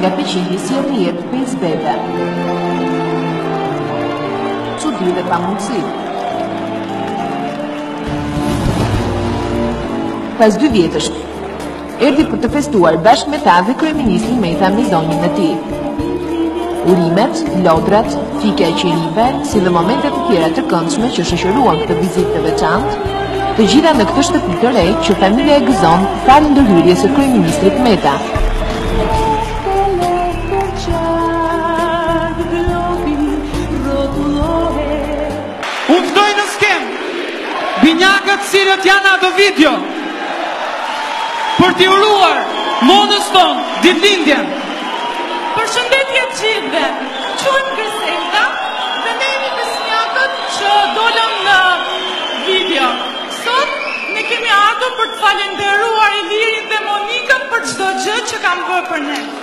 nga peqili si e një jetë për izbete. Çudi dhe pamundësi. Pas 2 vjetësh, erdhi për të festuar bashkë me ta dhe kryeministri Meta me zonjën e tij. Urimet, lodrat, fike e qirive, si dhe momentet të tjera të këndshme që shoqëruan këtë vizitë të veçantë, të gjitha në këtë shtëpi të re që familja e gëzon falë ndërhyrjes së kryeministrit Meta. Unë ftoj në skem binjakët cilët janë ato video për t'i uruar monës tonë ditëlindjen. Përshëndetje gjithëve, quhem Griselda dhe ne jemi besnjakët që dolëm në video. Sot ne kemi ardhur për të falenderuar Ilirin dhe Monikën për çdo gjë që kanë bërë për ne.